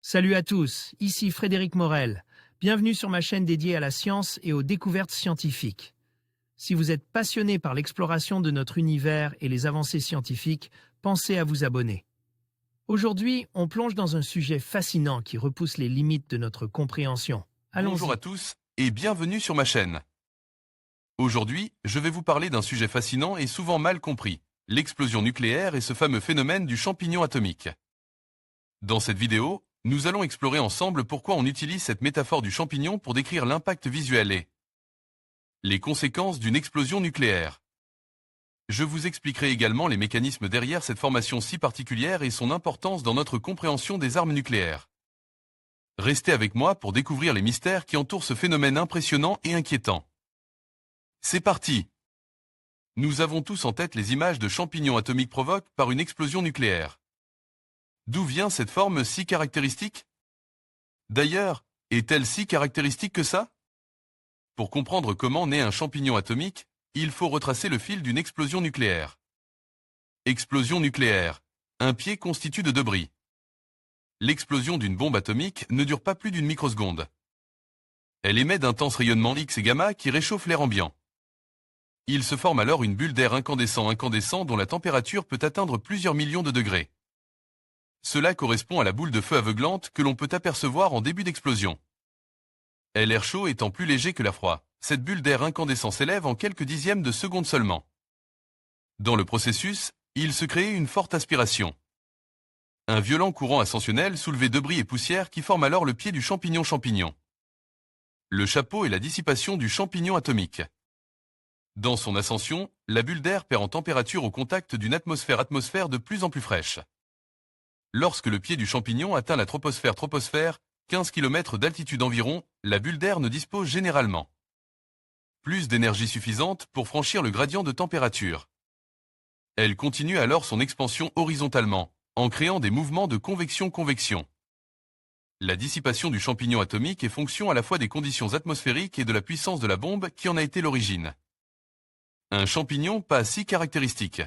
Salut à tous, ici Frédéric Morel. Bienvenue sur ma chaîne dédiée à la science et aux découvertes scientifiques. Si vous êtes passionné par l'exploration de notre univers et les avancées scientifiques, pensez à vous abonner. Aujourd'hui, on plonge dans un sujet fascinant qui repousse les limites de notre compréhension. Bonjour Allons-y. à tous et bienvenue sur ma chaîne. Aujourd'hui, je vais vous parler d'un sujet fascinant et souvent mal compris, l'explosion nucléaire et ce fameux phénomène du champignon atomique. Dans cette vidéo, nous allons explorer ensemble pourquoi on utilise cette métaphore du champignon pour décrire l'impact visuel et les conséquences d'une explosion nucléaire. Je vous expliquerai également les mécanismes derrière cette formation si particulière et son importance dans notre compréhension des armes nucléaires. Restez avec moi pour découvrir les mystères qui entourent ce phénomène impressionnant et inquiétant. C'est parti! Nous avons tous en tête les images de champignons atomiques provoquées par une explosion nucléaire. D'où vient cette forme si caractéristique? D'ailleurs, est-elle si caractéristique que ça? Pour comprendre comment naît un champignon atomique, il faut retracer le fil d'une explosion nucléaire. Explosion nucléaire. Un pied constitue de débris. L'explosion d'une bombe atomique ne dure pas plus d'une microseconde. Elle émet d'intenses rayonnements X et gamma qui réchauffent l'air ambiant. Il se forme alors une bulle d'air incandescent dont la température peut atteindre plusieurs millions de degrés. Cela correspond à la boule de feu aveuglante que l'on peut apercevoir en début d'explosion. L'air chaud étant plus léger que l'air froid, cette bulle d'air incandescent s'élève en quelques dixièmes de seconde seulement. Dans le processus, il se crée une forte aspiration. Un violent courant ascensionnel soulevait débris et poussière qui forment alors le pied du champignon. Le chapeau est la dissipation du champignon atomique. Dans son ascension, la bulle d'air perd en température au contact d'une atmosphère de plus en plus fraîche. Lorsque le pied du champignon atteint la troposphère, 15 km d'altitude environ, la bulle d'air ne dispose généralement plus d'énergie suffisante pour franchir le gradient de température. Elle continue alors son expansion horizontalement, en créant des mouvements de convection-convection. La dissipation du champignon atomique est fonction à la fois des conditions atmosphériques et de la puissance de la bombe qui en a été l'origine. Un champignon pas si caractéristique.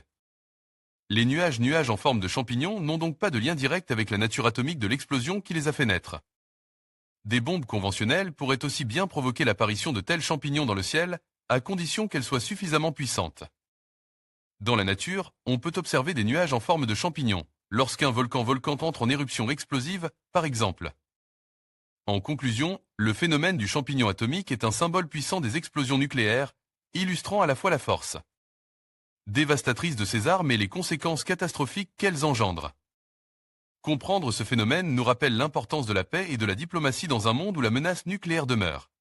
Les nuages en forme de champignon n'ont donc pas de lien direct avec la nature atomique de l'explosion qui les a fait naître. Des bombes conventionnelles pourraient aussi bien provoquer l'apparition de tels champignons dans le ciel, à condition qu'elles soient suffisamment puissantes. Dans la nature, on peut observer des nuages en forme de champignons, lorsqu'un volcan entre en éruption explosive, par exemple. En conclusion, le phénomène du champignon atomique est un symbole puissant des explosions nucléaires, illustrant à la fois la force dévastatrice de ces armes et les conséquences catastrophiques qu'elles engendrent. Comprendre ce phénomène nous rappelle l'importance de la paix et de la diplomatie dans un monde où la menace nucléaire demeure.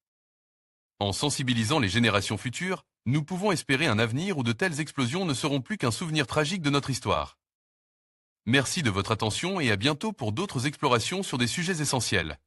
En sensibilisant les générations futures, nous pouvons espérer un avenir où de telles explosions ne seront plus qu'un souvenir tragique de notre histoire. Merci de votre attention et à bientôt pour d'autres explorations sur des sujets essentiels.